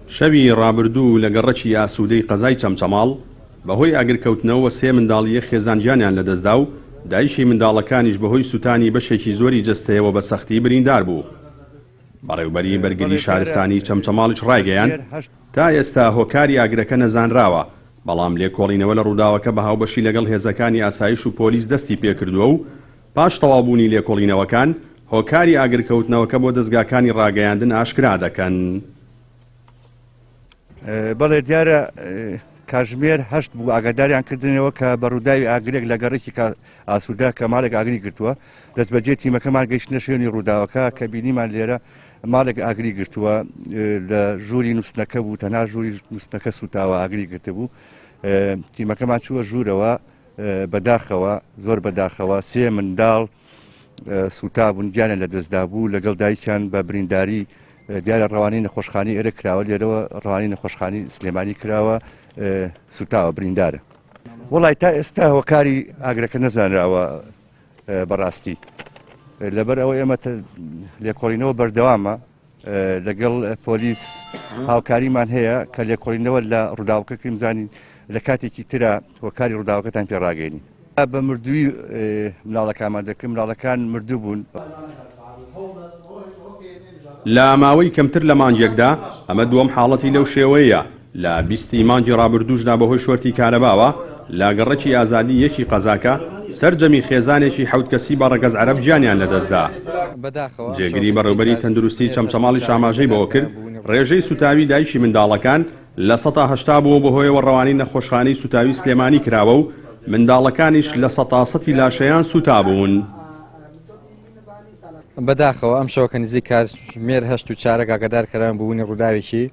شەوی ڕابردوو لە گەڕەکی ئاسوودەی قەزای چەمچەماڵ بەهۆی ئاگرکەوتنەوە سێ منداڵیە خێزانگیانیان لەدەستدا و دایشی منداڵەکانیش بەهۆی سوتانی بەشێکی زۆری جەستەیەوە بە سەختی بریندار بوو. بەڕێوبەری بەرگری شارستانی چەمچەماڵیش ڕایگەیان تا ئێستا هۆکاری ئاگرەکە نەزانراوە، بەڵام لێکۆڵینەوە لە ڕووداوەکە بە هاوبەشی لەگەڵ هێزەکانی ئاسایش و پۆلیس دەستی پێکردووە و پاش تەواوبوونی لێکۆڵینەوەکان هۆکاری ئاگرکەوتنەوەکە بۆ دەستگاکانی ڕاگەیاندن ئاشکرا دەکەن. بەڵێ دیارە کاتژمێر 8 بوو ئاگاداریان کردنەوە کە بەڕووداوی ئاگرێک لە گەڕێکی ئاسوودا کە ماڵێک ئاگری گرتووە. دەست بەجێ تیمەکەمان گەیشتنە شوێنی ڕووداوەکە کە بینیمان لێرە ماڵێک ئاگری گرتووە لە ژووری نووسنەکە بوو، تەنها ژووری نووسنەکە سوتاوە ئاگری گرتە بوو. تیمەکەمان چووە ژوورەوە بەداخەوە، زۆر بەداخەوە سێ منداڵ سوتا بوون، گیانە لە دەستدا بوو لەگەڵ دایکیان بە برینداری. دیارە ڕەوانی نەخۆشخانی ئێرە کراوە، لێرەوە ڕەوانی نەخۆشخانی سلێمانی کراوە، سوتاوە بریندارە. وڵای تا ئێستا هۆکاری ئاگرەکە نەزانراوە بەڕاستی، لەبەر ئەوە ئێمە لێکۆڵینەوە بەردەوامە لەگەڵ پۆلیس هاوکاریمان هەیە کە لێکۆڵینەوە لە ڕووداوەکە کریمزانی لە کاتێکی ترە هۆکاری ڕووداوەکەتان پێڕاگەینی. بە مردووی مناڵەکانمان دەکەم، مناڵەکان مردوو بوون. لە ماوەی کەمتر لە مانجێکدا ئەمە دووەم حاڵەتی لەو شێوەیە. لە 20 مانجی ڕابردووشدا بەهۆی شۆرتی کارەباوە لە گەڕەکی ئازادی یەکی قەزاکە سەرجەمی خێزانێکی 7 کەسی بە ڕەگەز عەرەب گیانیان لەدەستدا. جێگیری بەڕێوەبەری تەندروستی چەمچەماڵی ئاماژەی بەوە کرد ڕێژەی سوتاوی دایکی منداڵەکان لە 180 بووە بەهۆیەوە ڕەوانی نەخۆشخانەی سوتاوی سلێمانی کراوە و منداڵەکانیش لە 100% لاشەیان سوتا بوون. بەداخەوە ئەم شەوە کە نزیک کاتژمێر 8:04 ئاگادارکەران بوونی ڕووداوێکی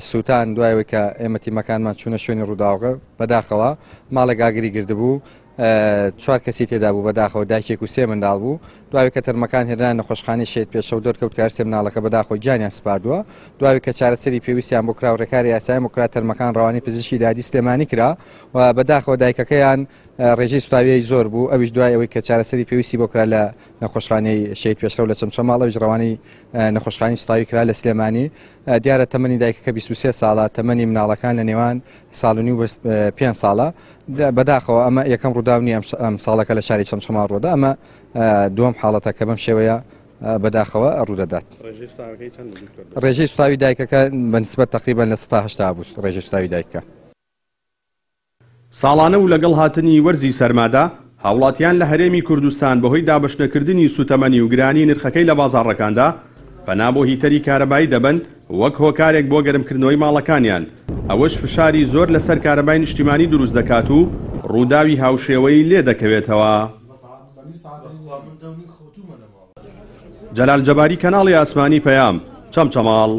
سووتان دوایەوەی کە ئێمە تیمەکانمان چوونە شوێنی ڕووداوەکە. بەداخەوە ماڵێک ئاگری گردبوو، 4 کەسی تێدا بوو، بەداخەوە دایکێک و 3 منداڵ بوو. دوای کە تەرمەکان هێنان نەخۆشخانەی شێت پێشەوە دەرکەوت کار سێ مناڵەکە بەداخەوە گیانیان سپاردووە. دوای کە چارەسەری پێویستیان بۆ کراو ڕێکاری یاسایی وکرا تەرمەکان ڕەوانی پزیشکی دادی سلێمانی کرا و بەداخەوە دایکەکەیان ڕێژەی سوتاوی زۆر بوو. ئەویش دوای ئەوەی کە چارەسەری پێویستی بۆ کرا لە نەخۆشخانەی شێت پێشەوە لە چەمچەماڵ، ئەویش ڕەوانی نەخۆشخانەی سوتاوی کرا لە سلێمانی. دیارە تەمەنی دایکەکە 23 ساڵە، تەمەنی مناڵەکان لە نێوان ساڵ و نیو 5 ساڵە. بەداخەوە ئەمە یەکەم ڕووداونی ئەم ساڵەکە لە شاری چەمچەماڵ ڕۆدا، ئەمە دووەم حاڵەتە کە بەم شێوەیە بەداخەوە ڕوودەدات. ڕێژەی سوتاوی دایکەکە بەنسبەت تقریبان لە 180 بوو ڕێژەی سوتاوی دایکەکە. ساڵانە و لەگەڵ هاتنی وەرزی سەرمادا هاوڵاتیان لە هەرێمی کوردستان بەهۆی دابەشنەکردنی سوتەمەنی و گرانی نرخەکەی لە بازاڕەکاندا پەنا بۆ هیتەری کارەبایی دەبن وەک هۆکارێک بۆ گەرمکردنەوەی ماڵەکانیان. ئەوەش فشاری زۆر لەسەر کارەبای نیشتیمانی دروست دەکات و ڕووداوی هاوشێوەی لێ دەکەوێتەوە. جەلال جەباری، کەناڵی ئاسمانی پەیام، چەمچەماڵ.